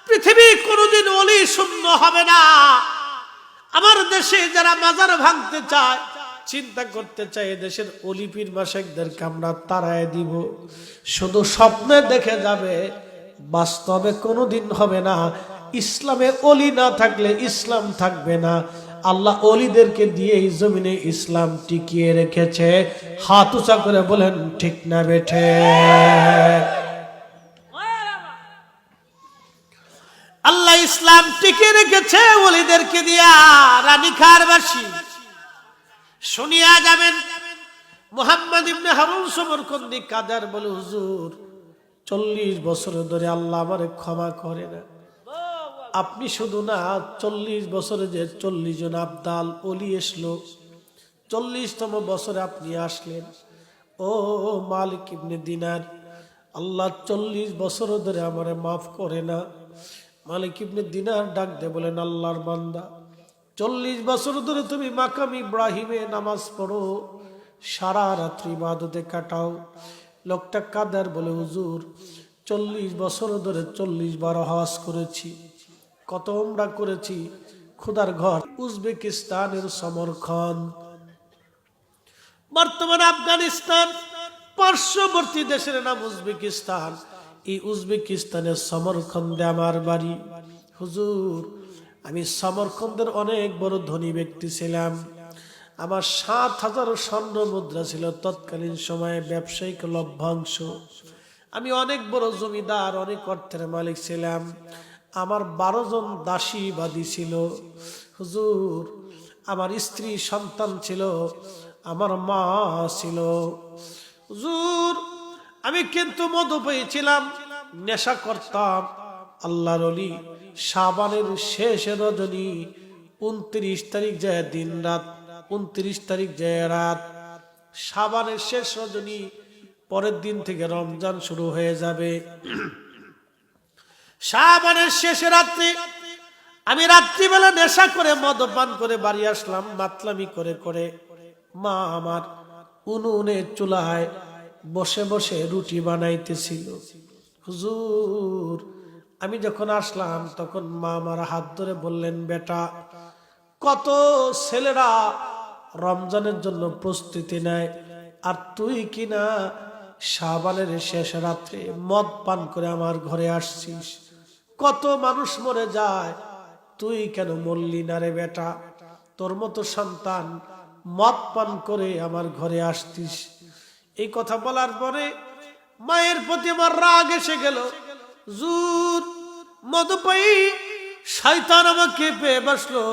পৃথিবী কোনোদিন ওলি শূন্য হবে না। আমার দেশে যারা মাজার ভাঙতে চায়, চিন্তা করতে চায় দেশের ওলি পীর মাশায়েখদেরকে আমরা তাড়ায় দিব, শুধু স্বপ্নে দেখে যাবে, বাস্তবে কোনোদিন হবে না। ইসলামে ওলি না থাকলে ইসলাম থাকবে না। আল্লাহ ওলিদেরকে দিয়ে এই জমিনে ইসলাম টিকিয়ে রেখেছে। হাত উঁচা করে বলেন ঠিক না বেঠে? আল্লাহ ইসলাম টিকিয়ে রেখেছে ওলিদেরকে দিয়া। রানীখারবাসী শুনিয়া যাবেন, মুহাম্মদ ইবনে হারুন সমরকন্দি কাদের বলে, হুজুর 40 বছর ধরে আল্লাহ আমারে ক্ষমা করে না। আপনি শুধু না, 40 বছরে যে 40 জন আবদাল ওলি এসলো, 40তম বছরে আপনি আসলেন। ও মালিক ইবনে দিনার, আল্লাহ 40 বছর ধরে আমারে মাফ করে না। মালিক ইবনে দিনার ডাক দিয়ে বলেন, আল্লাহর বান্দা, 40 বছর ধরে তুমি মাকাম ইব্রাহিমে নামাজ পড়ো, সারা রাত্রি ইবাদতে কাটাও। লোকটা কাদের বলে, হুজুর 40 বছর ধরে 40 বার হজ করেছি, কত উমরা করেছি। খোদার ঘর উজবেকিস্তানের সমরখন্দ, বর্তমানে আফগানিস্তান, পার্শ্ববর্তী দেশের নাম উজবেকিস্তান। এই উজবেকিস্তানের সমরখন্দে আমার বাড়ি। হুজুর আমি সমরখন্দের অনেক বড় ধনী ব্যক্তি ছিলাম। আমার 7,000 স্বর্ণ মুদ্রা ছিল তৎকালীন সময়ে, ব্যবসায়িক লভ্যাংশ। আমি অনেক বড় জমিদার, অনেক অর্থের মালিক ছিলাম। আমার 12 জন দাসী বাদী ছিল। হুজুর আমার স্ত্রী সন্তান ছিল, আমার মা ছিল। হুজুর আমি কিন্তু মদ পেয়েছিলাম, নেশা করতাম। আল্লাহর ওলি শাবানের শেষ রজনী, 29 তারিখ যায় দিন রাত, 29 তারিখ যায় রাত, শাবানের শেষ রজনী। পরের দিন থেকে রমজান শুরু হয়ে যাবে। শাবানের শেষ রাত্রে আমি রাত্রিবেলা নেশা করে মদ পান করে বাড়ি আসলাম, মাতলামি করে করে। মা আমার উনুনে চুলায় বসে বসে রুটি বানাইতেছিল। হুজুর আমি যখন আসলাম তখন মা আমার হাত ধরে বললেন, বেটা, কত ছেলেরা রমজানের জন্য প্রস্তুতি নেয়, আর তুই কিনা শাবানের শেষ রাত্রে মদ পান করে আমার ঘরে আসছিস। কত মানুষ মরে যায়, তুই কেন মরলি না রে বেটা? তোর মতো সন্তান মদ পান করে আমার ঘরে আসতিস। এই কথা বলার পরে মায়ের প্রতি আমার রাগ এসে গেল। জুর মদ পাই শয়তান আমাকে পেয়ে বসলো,